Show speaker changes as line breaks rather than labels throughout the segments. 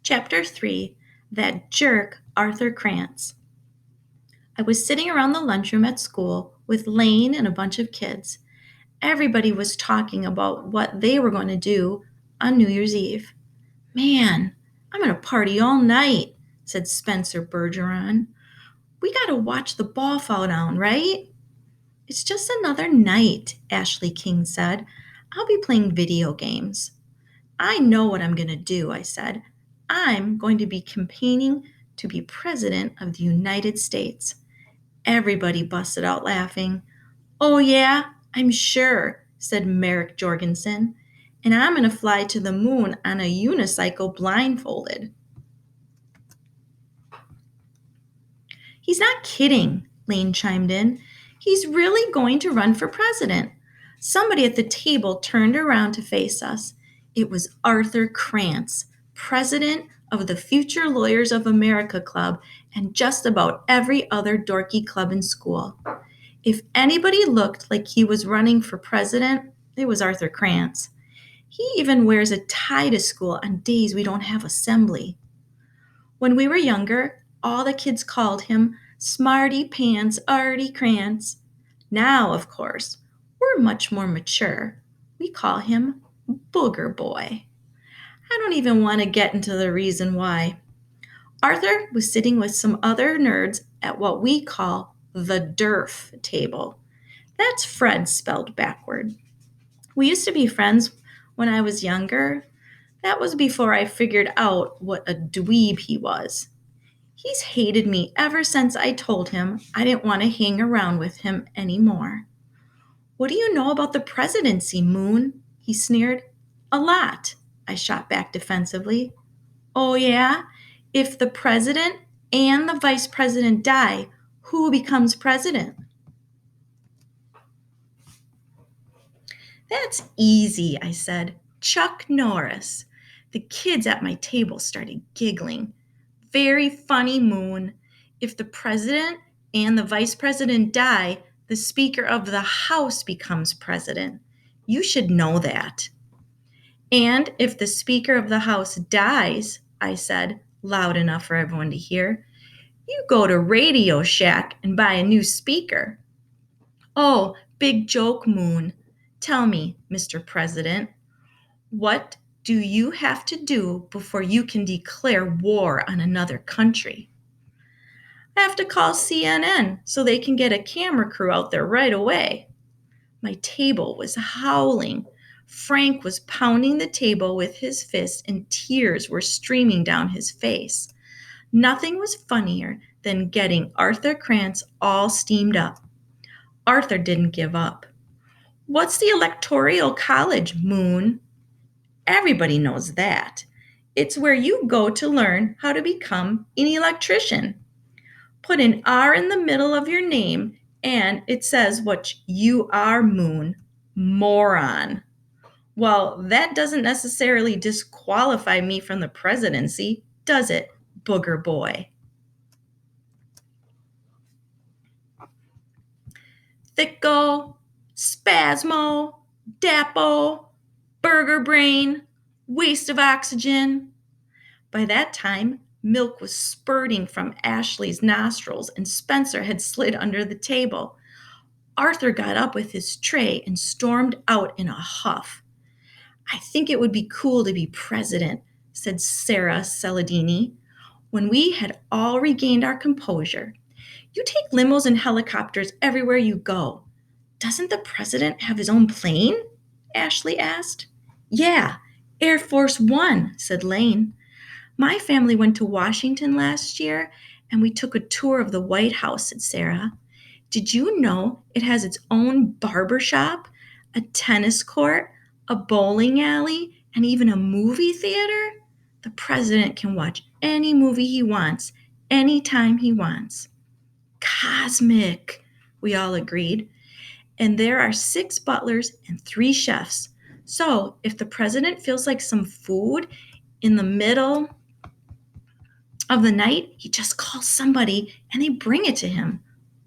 Chapter 3 That Jerk Arthur Krantz. I was sitting around the lunchroom at school with Lane and a bunch of kids. Everybody was talking about what they were going to do on New Year's Eve. Man, I'm going to party all night, said Spencer Bergeron. We got to watch the ball fall down, right? It's just another night, Ashley King said. I'll be playing video games. I know what I'm going to do, I said. I'm going to be campaigning to be President of the United States. Everybody busted out laughing. Oh, yeah, I'm sure, said Merrick Jorgensen. And I'm going to fly to the moon on a unicycle blindfolded. He's not kidding, Lane chimed in. He's really going to run for president. Somebody at the table turned around to face us. It was Arthur Krantz, president of the Future Lawyers of America Club and just about every other dorky club in school. If anybody looked like he was running for president, it was Arthur Krantz. He even wears a tie to school on days we don't have assembly. When we were younger, all the kids called him Smarty Pants Artie Krantz. Now, of course, we're much more mature. We call him Booger Boy. I don't even want to get into the reason why. Arthur was sitting with some other nerds at what we call the DERF table. That's Fred spelled backward. We used to be friends when I was younger. That was before I figured out what a dweeb he was. He's hated me ever since I told him I didn't want to hang around with him anymore. What do you know about the presidency, Moon? He sneered. A lot, I shot back defensively. Oh, yeah? If the president and the vice president die, who becomes president? That's easy, I said. Chuck Norris. The kids at my table started giggling. Very funny, Moon. If the president and the vice president die, the Speaker of the House becomes president. You should know that. And if the Speaker of the House dies, I said, loud enough for everyone to hear, you go to Radio Shack and buy a new speaker. Oh, big joke, Moon. Tell me, Mr. President, what do you have to do before you can declare war on another country? I have to call CNN so they can get a camera crew out there right away. My table was howling. Frank was pounding the table with his fist and tears were streaming down his face. Nothing was funnier than getting Arthur Krantz all steamed up. Arthur didn't give up. What's the Electoral College, Moon? Everybody knows that. It's where you go to learn how to become an electrician. Put an R in the middle of your name, and it says what you are, Moon. Moron. Well, that doesn't necessarily disqualify me from the presidency, does it, Booger Boy? Thicko, spasmo, dapo, burger brain, waste of oxygen. By that time, milk was spurting from Ashley's nostrils and Spencer had slid under the table. Arthur got up with his tray and stormed out in a huff. I think it would be cool to be president, said Sarah Saladini, when we had all regained our composure. You take limos and helicopters everywhere you go. Doesn't the president have his own plane? Ashley asked. Yeah, Air Force One, said Lane. My family went to Washington last year and we took a tour of the White House, said Sarah. Did you know it has its own barber shop, a tennis court, a bowling alley, and even a movie theater? The president can watch any movie he wants, anytime he wants. Cosmic, we all agreed. And there are 6 butlers and 3 chefs. So if the president feels like some food in the middle of the night, he just calls somebody and they bring it to him.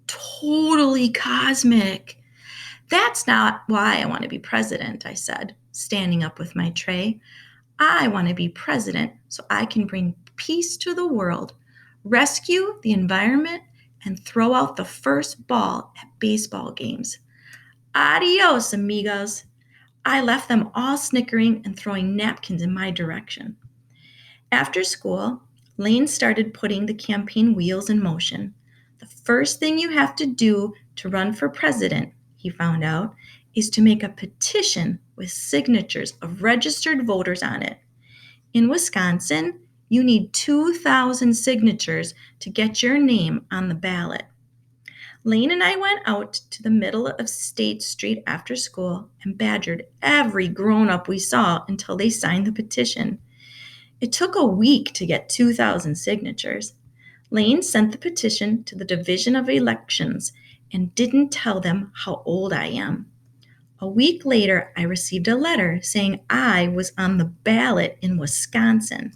Totally cosmic. That's not why I want to be president, I said, standing up with my tray. I want to be president so I can bring peace to the world, rescue the environment, and throw out the first ball at baseball games. Adios, amigos. I left them all snickering and throwing napkins in my direction. After school, Lane started putting the campaign wheels in motion. The first thing you have to do to run for president, he found out, is to make a petition with signatures of registered voters on it. In Wisconsin, you need 2,000 signatures to get your name on the ballot. Lane and I went out to the middle of State Street after school and badgered every grown up we saw until they signed the petition. It took a week to get 2,000 signatures. Lane sent the petition to the Division of Elections and didn't tell them how old I am. A week later, I received a letter saying I was on the ballot in Wisconsin.